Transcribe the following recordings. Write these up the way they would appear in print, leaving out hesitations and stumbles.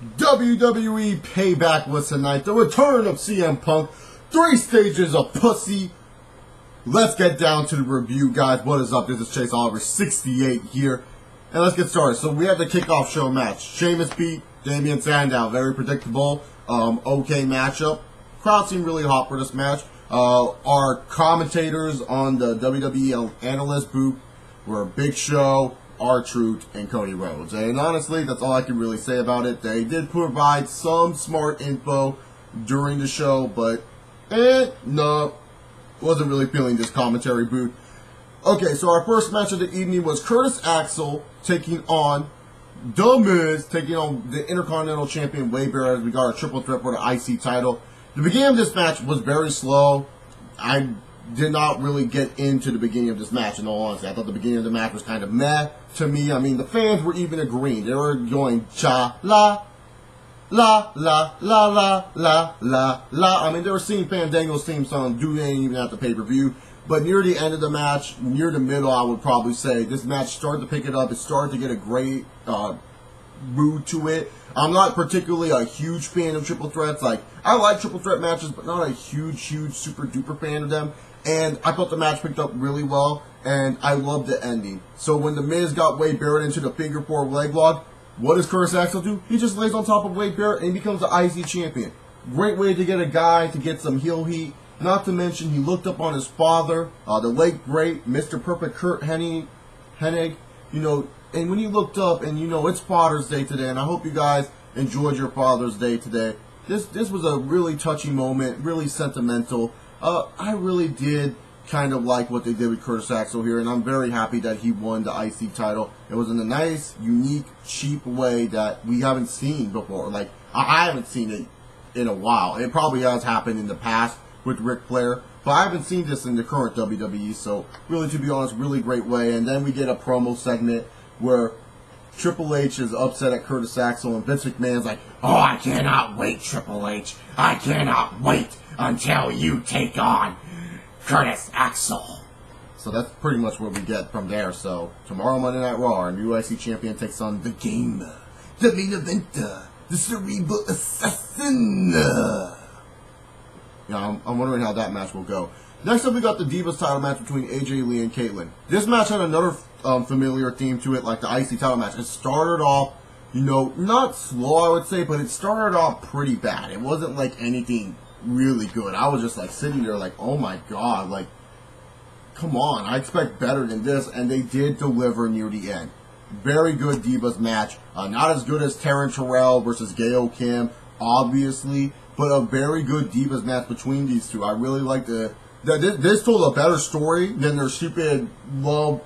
WWE Payback was tonight. The return of CM Punk. 3 stages of pussy. Let's get down to the review, guys. What is up? This is Chase Oliver, 68 here. And let's get started. So we had the kickoff show match. Sheamus beat Damian Sandow. Very predictable. Okay matchup. Crowd seemed really hot for this match. Our commentators on the WWE analyst booth were Big Show, R-Truth, and Cody Rhodes. And honestly, that's all I can really say about it. They did provide some smart info during the show, but no, wasn't really feeling this commentary booth. Okay, so our first match of the evening was Curtis Axel taking on The Miz, taking on the Intercontinental Champion Wade Barrett as we got a triple threat for the IC title. The beginning of this match was very slow. I did not really get into the beginning of this match, in all honesty. I thought the beginning of the match was kind of meh to me. I mean, the fans were even agreeing. They were going cha la la la la la la la la. I mean, they were singing Fandango's theme song. Dude ain't even at the pay-per-view. But near the end of the match, near the middle, I would probably say this match started to pick it up. It started to get a great mood to it. I'm not particularly a huge fan of triple threats. Like, I like triple threat matches, but not a huge, super duper fan of them. And I thought the match picked up really well, and I loved the ending. So when The Miz got Wade Barrett into the figure 4 leg lock, what does Curtis Axel do? He just lays on top of Wade Barrett and he becomes the IC champion. Great way to get a guy to get some heel heat. Not to mention, he looked up on his father, the late great Mr. Perfect Kurt Hennig, you know, and when he looked up, and you know, it's Father's Day today, and I hope you guys enjoyed your Father's Day today. This was a really touching moment, really sentimental. I really did kind of like what they did with Curtis Axel here, and I'm very happy that he won the IC title. It was in a nice, unique, cheap way that we haven't seen before. Like, I haven't seen it in a while. It probably has happened in the past with Ric Flair, but I haven't seen this in the current WWE, so really, to be honest, really great way. And then we get a promo segment where Triple H is upset at Curtis Axel, and Vince McMahon's like, "Oh, I cannot wait, Triple H. I cannot wait until you take on Curtis Axel." So that's pretty much what we get from there. So tomorrow, Monday Night Raw, our new IC champion takes on the Game, the main eventer, the Cerebral Assassin. Yeah, I'm wondering how that match will go. Next up, we got the Divas title match between AJ Lee and Caitlyn. This match had another familiar theme to it, like the IC title match. It started off, you know, not slow, I would say, but it started off pretty bad. It wasn't like anything really good. I was just like sitting there like, oh my god, like, come on, I expect better than this, and they did deliver near the end. Very good Divas match. Not as good as Taryn Terrell versus Gail Kim, obviously, but a very good Divas match between these two. I really like this told a better story than their stupid love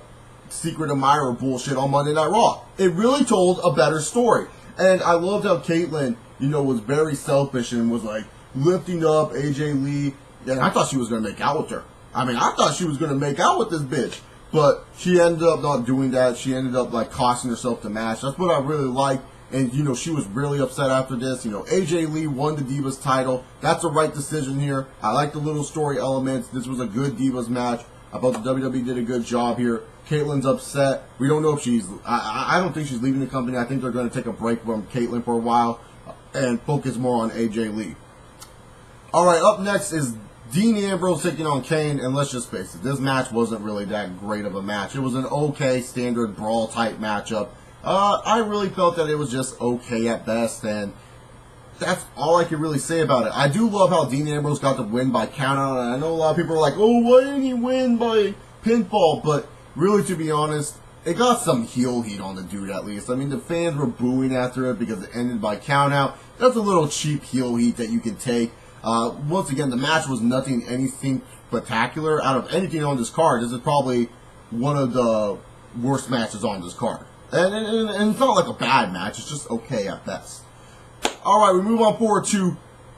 secret admirer bullshit on Monday Night Raw. It really told a better story. And I loved how Caitlyn, you know, was very selfish and was like lifting up AJ Lee. And I thought she was going to make out with her. I mean, I thought she was going to make out with this bitch. But she ended up not doing that. She ended up like costing herself the match. That's what I really liked. And, you know, she was really upset after this. You know, AJ Lee won the Divas title. That's the right decision here. I like the little story elements. This was a good Divas match. I thought the WWE did a good job here. Caitlyn's upset. We don't know if she's... I don't think she's leaving the company. I think they're going to take a break from Caitlyn for a while and focus more on AJ Lee. All right, up next is Dean Ambrose taking on Kane. And let's just face it, this match wasn't really that great of a match. It was an okay standard brawl-type matchup. I really felt that it was just okay at best, and that's all I can really say about it. I do love how Dean Ambrose got the win by countout, and I know a lot of people are like, oh, why didn't he win by pinfall? But really, to be honest, it got some heel heat on the dude at least. I mean, the fans were booing after it because it ended by countout. That's a little cheap heel heat that you can take. Once again, the match was anything spectacular. Out of anything on this card, this is probably one of the worst matches on this card. And it's not like a bad match, it's just okay at best. Alright, we move on forward to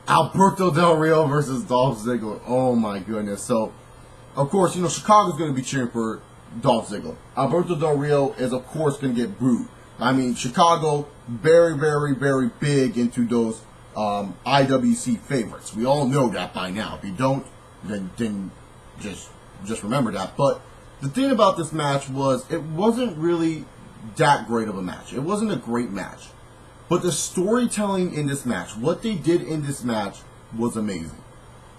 Alberto Del Rio versus Dolph Ziggler. Oh my goodness. So, of course, you know, Chicago's going to be cheering for Dolph Ziggler. Alberto Del Rio is, of course, going to get booed. I mean, Chicago, very, very, very big into those IWC favorites. We all know that by now. If you don't, then just remember that. But the thing about this match was it wasn't really that great of a match. It wasn't a great match. But the storytelling in this match, what they did in this match was amazing.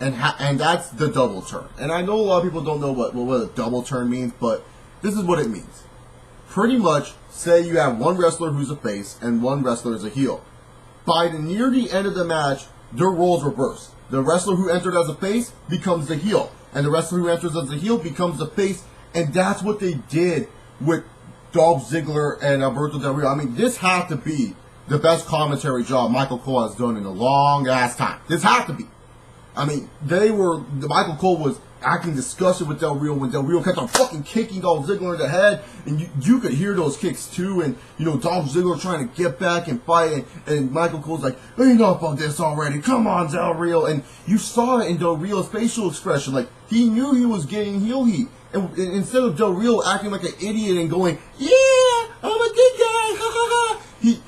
And that's the double turn. And I know a lot of people don't know what a double turn means, but this is what it means. Pretty much, say you have one wrestler who's a face and one wrestler is a heel. By near the end of the match, their roles reverse. The wrestler who entered as a face becomes the heel, and the wrestler who enters as a heel becomes the face, and that's what they did with Dolph Ziggler and Alberto Del Rio. I mean, this had to be the best commentary job Michael Cole has done in a long ass time. This had to be. I mean, Michael Cole was acting disgusted with Del Rio when Del Rio kept on fucking kicking Dolph Ziggler in the head, and you could hear those kicks too, and Dolph Ziggler trying to get back and fight, and Michael Cole's like, enough of this already, come on Del Rio, and you saw it in Del Rio's facial expression, like he knew he was getting heel heat, and instead of Del Rio acting like an idiot and going, yeah, I'm a good guy, ha ha ha,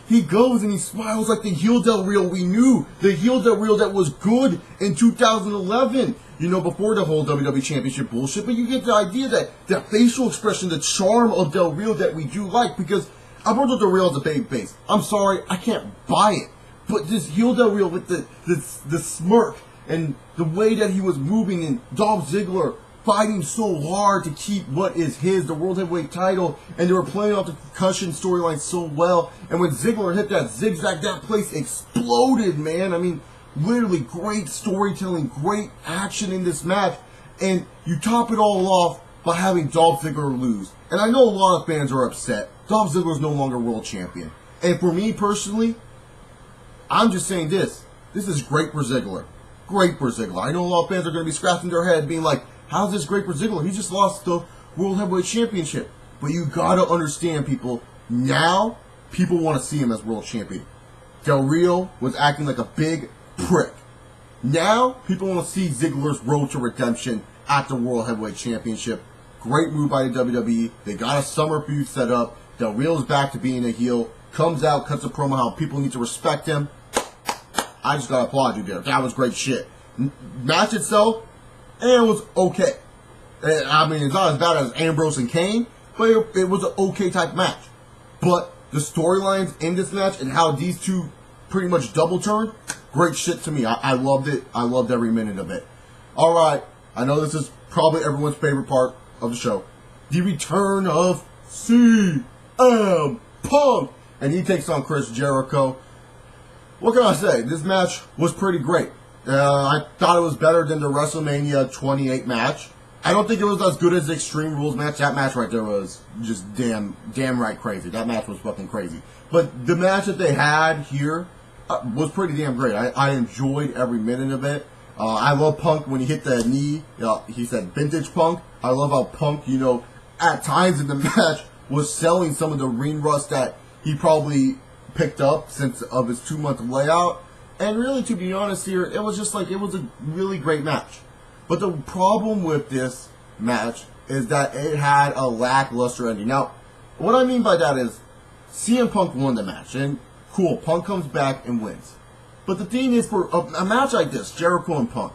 he goes and he smiles like the heel Del Rio we knew, the heel Del Rio that was good in 2011. Before the whole WWE Championship bullshit, but you get the idea that facial expression, the charm of Del Rio that we do like, because Alberto Del Rio is a baby face. I'm sorry, I can't buy it. But this heel Del Rio with the smirk and the way that he was moving, and Dolph Ziggler fighting so hard to keep what is his, the World Heavyweight title, and they were playing off the concussion storyline so well, and when Ziggler hit that zigzag, that place exploded, man. I mean, literally great storytelling, great action in this match, and you top it all off by having Dolph Ziggler lose. And I know a lot of fans are upset. Dolph Ziggler is no longer world champion. And for me personally, I'm just saying this is great for Ziggler. Great for Ziggler. I know a lot of fans are going to be scratching their head being like, how's this great for Ziggler? He just lost the World Heavyweight Championship. But you got to understand, people, now people want to see him as world champion. Del Rio was acting like a big prick. Now, people want to see Ziggler's road to redemption at the World Heavyweight Championship. Great move by the WWE. They got a summer feud set up. Del Rio's back to being a heel. Comes out, cuts a promo how people need to respect him. I just gotta applaud you there. That was great shit. Match itself, it was okay. I mean, it's not as bad as Ambrose and Kane, but it was an okay type match. But the storylines in this match and how these two pretty much double turned, great shit to me. I loved it. I loved every minute of it. Alright, I know this is probably everyone's favorite part of the show. The return of CM Punk. And he takes on Chris Jericho. What can I say? This match was pretty great. I thought it was better than the WrestleMania 28 match. I don't think it was as good as the Extreme Rules match. That match right there was just damn right crazy. That match was fucking crazy. But the match that they had here was pretty damn great. I enjoyed every minute of it. I love Punk when he hit the knee. He said vintage Punk. I love how Punk, at times in the match was selling some of the ring rust that he probably picked up since of his 2-month layout. And really, to be honest here, it was just like, it was a really great match. But the problem with this match is that it had a lackluster ending. Now, what I mean by that is, CM Punk won the match, and cool, Punk comes back and wins. But the thing is, for a match like this, Jericho and Punk,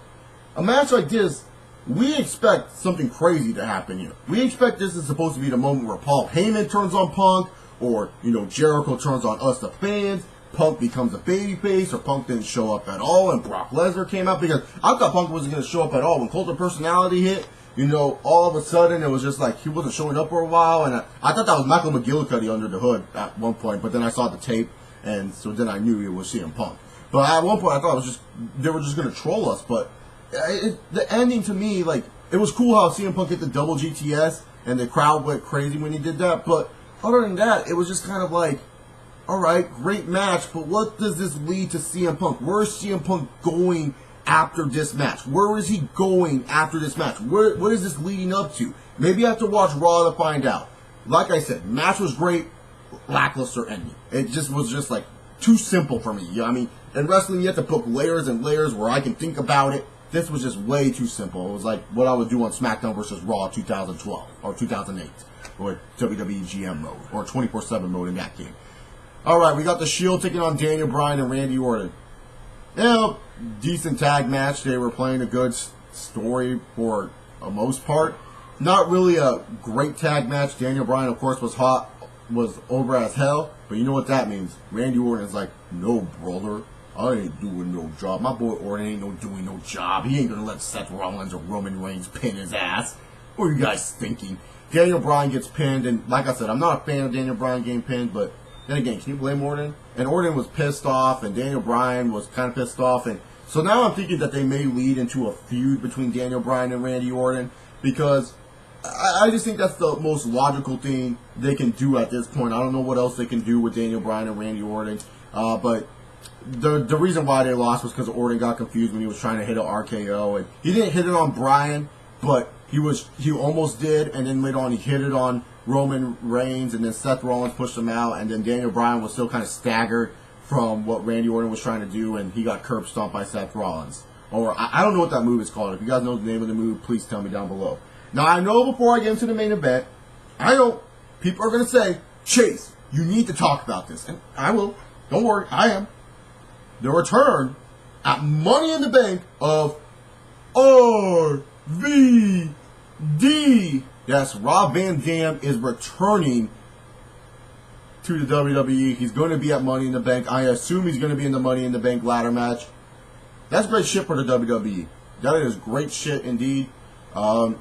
a match like this, we expect something crazy to happen here. We expect this is supposed to be the moment where Paul Heyman turns on Punk, or, Jericho turns on us, the fans, Punk becomes a babyface, or Punk didn't show up at all, and Brock Lesnar came out, because I thought Punk wasn't going to show up at all. When Cult of Personality hit, all of a sudden, it was just like, he wasn't showing up for a while, and I thought that was Michael McGillicuddy under the hood at one point, but then I saw the tape, and so then I knew it was CM Punk. But at one point, I thought they were just going to troll us, but the ending to me, like, it was cool how CM Punk hit the double GTS, and the crowd went crazy when he did that, but other than that, it was just kind of like, alright, great match, but what does this lead to CM Punk? Where is CM Punk going after this match? Where is he going after this match? What is this leading up to? Maybe I have to watch Raw to find out. Like I said, match was great, lackluster ending. It just was just like too simple for me. You know what I mean? In wrestling, you have to put layers and layers where I can think about it. This was just way too simple. It was like what I would do on SmackDown versus Raw 2012 or 2008 or WWE GM mode or 24/7 mode in that game. Alright, we got the Shield taking on Daniel Bryan and Randy Orton. Decent tag match. They were playing a good story for the most part. Not really a great tag match. Daniel Bryan, of course, was over as hell. But you know what that means? Randy Orton is like, no, brother, I ain't doing no job. My boy Orton ain't doing no job. He ain't gonna let Seth Rollins or Roman Reigns pin his ass. What are you guys thinking? Daniel Bryan gets pinned, and like I said, I'm not a fan of Daniel Bryan getting pinned, but then again, can you blame Orton? And Orton was pissed off, and Daniel Bryan was kind of pissed off, and so now I'm thinking that they may lead into a feud between Daniel Bryan and Randy Orton, because I just think that's the most logical thing they can do at this point. I don't know what else they can do with Daniel Bryan and Randy Orton, but the reason why they lost was because Orton got confused when he was trying to hit an RKO, and he didn't hit it on Bryan, but he almost did, and then later on he hit it on Roman Reigns, and then Seth Rollins pushed him out, and then Daniel Bryan was still kind of staggered from what Randy Orton was trying to do, and he got curb stomped by Seth Rollins. Or I don't know what that move is called. If you guys know the name of the move, please tell me down below. Now, I know before I get into the main event, I know people are going to say, Chase, you need to talk about this. And I will. Don't worry, I am. The return at Money in the Bank of RVD. Yes, Rob Van Dam is returning to the WWE. He's going to be at Money in the Bank. I assume he's going to be in the Money in the Bank ladder match. That's great shit for the WWE. That is great shit indeed. I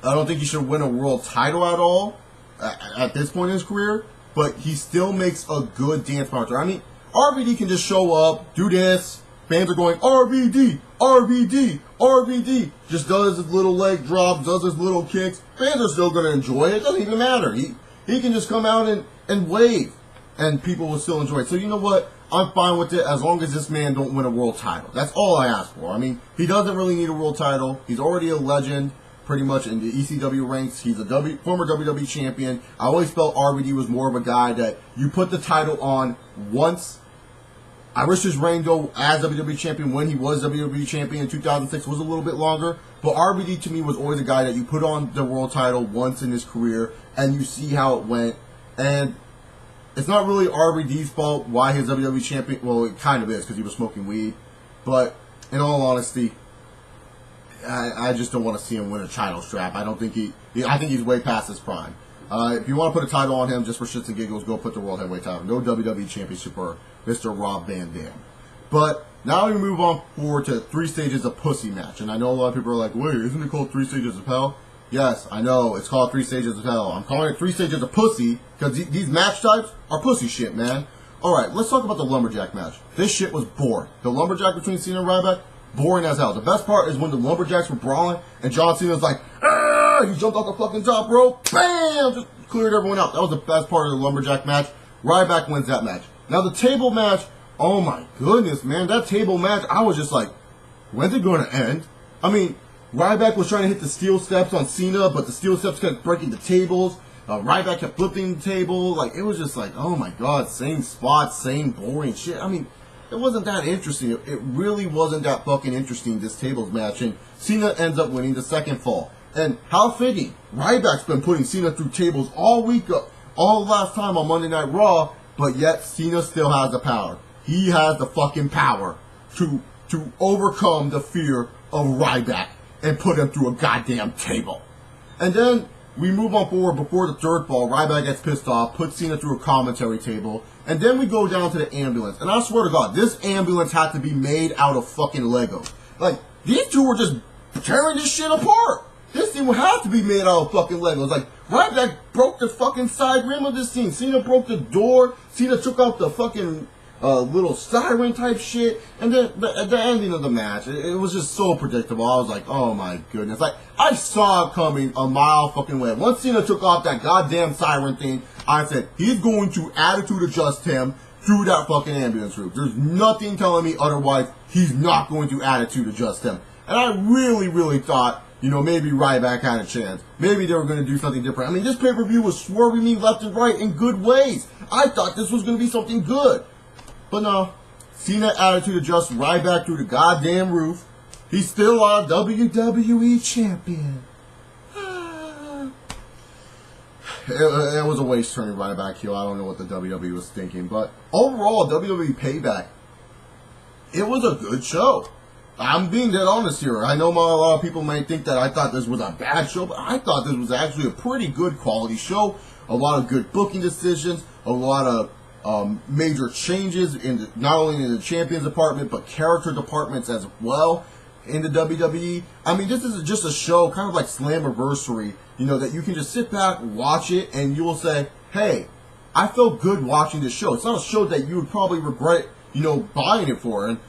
don't think he should win a world title at all at this point in his career, but he still makes a good dance partner. I mean, RVD can just show up, do this. Fans are going, RVD, RVD, RVD. Just does his little leg drops, does his little kicks. Fans are still going to enjoy it. It doesn't even matter. He can just come out and wave, and people will still enjoy it. So you know what? I'm fine with it as long as this man don't win a world title. That's all I ask for. I mean, he doesn't really need a world title. He's already a legend, pretty much, in the ECW ranks. He's a former WWE champion. I always felt RVD was more of a guy that you put the title on once. I wish his reign, though, as WWE champion, when he was WWE champion in 2006, was a little bit longer. But RVD, to me, was always a guy that you put on the world title once in his career, and you see how it went. And it's not really RVD's fault why he's WWE champion. Well, it kind of is, because he was smoking weed. But, in all honesty, I just don't want to see him win a title strap. I don't think I think he's way past his prime. If you want to put a title on him just for shits and giggles, go put the World Heavyweight title. No WWE Championship for Mr. Rob Van Dam. But now we move on forward to 3 Stages of Pussy match. And I know a lot of people are like, wait, isn't it called 3 Stages of Hell? Yes, I know, it's called 3 Stages of Hell. I'm calling it 3 Stages of Pussy because these match types are pussy shit, man. Alright, let's talk about the Lumberjack match. This shit was boring. The Lumberjack between Cena and Ryback, boring as hell. The best part is when the Lumberjacks were brawling and John Cena's like, ah! He jumped off the fucking top rope, bam! Just cleared everyone out. That was the best part of the Lumberjack match. Ryback wins that match. Now the table match, oh my goodness, man. That table match, I was just like, when's it going to end? I mean, Ryback was trying to hit the steel steps on Cena, but the steel steps kept breaking the tables. Ryback kept flipping the table. Like, it was just like, oh my god, same spots, same boring shit. I mean, it wasn't that interesting. It really wasn't that fucking interesting, this tables match. And Cena ends up winning the second fall. And how fitting. Ryback's been putting Cena through tables all week, all last time on Monday Night Raw, but yet Cena still has the power. He has the fucking power to overcome the fear of Ryback and put him through a goddamn table. And then we move on forward before the third fall. Ryback gets pissed off, puts Cena through a commentary table, and then we go down to the ambulance. And I swear to God, this ambulance had to be made out of fucking Legos. Like, these two were just tearing this shit apart. This thing would have to be made out of fucking Legos. Like, Ryback broke the fucking side rim of this thing. Cena broke the door. Cena took out the fucking little siren type shit. And then the ending of the match, it was just so predictable. I was like, oh my goodness. Like, I saw it coming a mile fucking way. Once Cena took off that goddamn siren thing, I said, he's going to attitude adjust him through that fucking ambulance route. There's nothing telling me otherwise. He's not going to attitude adjust him. And I really, really thought, you know, maybe Ryback had a chance. Maybe they were going to do something different. I mean, this pay-per-view was swerving me left and right in good ways. I thought this was going to be something good. But no. Cena attitude adjusts Ryback through the goddamn roof. He's still our WWE champion. It was a waste turning Ryback heel. I don't know what the WWE was thinking. But overall, WWE Payback, it was a good show. I'm being dead honest here. I know a lot of people might think that I thought this was a bad show, but I thought this was actually a pretty good quality show. A lot of good booking decisions, a lot of major changes in not only in the champions department but character departments as well in the WWE. I mean, this is just a show, kind of like Slammiversary, that you can just sit back, watch it, and you will say, hey, I felt good watching this show. It's not a show that you would probably regret, buying it for. And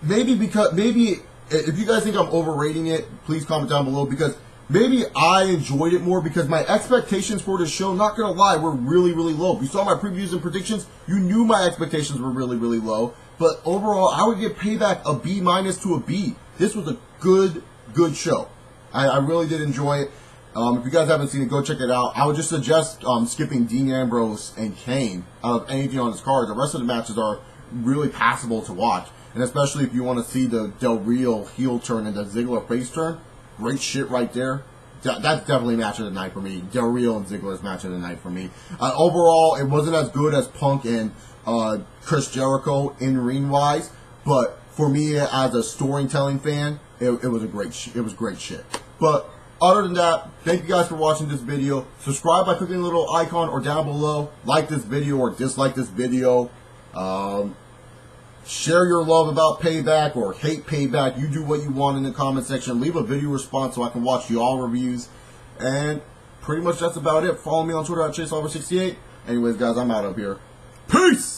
maybe if you guys think I'm overrating it, please comment down below, because maybe I enjoyed it more because my expectations for this show, not gonna lie, were really, really low. If you saw my previews and predictions, you knew my expectations were really, really low. But overall, I would give Payback a B- to a B. This was a good show. I really did enjoy it. If you guys haven't seen it, go check it out. I would just suggest skipping Dean Ambrose and Kane out of anything on this card. The rest of the matches are really passable to watch. And especially if you want to see the Del Rio heel turn and the Ziggler face turn, great shit right there. That's definitely match of the night for me. Del Rio and Ziggler's match of the night for me. Overall, it wasn't as good as Punk and Chris Jericho in ring wise, but for me as a storytelling fan, it was great shit. But other than that, thank you guys for watching this video. Subscribe by clicking the little icon or down below. Like this video or dislike this video. Share your love about Payback or hate Payback. You do what you want in the comment section. Leave a video response so I can watch y'all reviews. And pretty much that's about it. Follow me on Twitter at ChaseOver68. Anyways, guys, I'm out of here. Peace!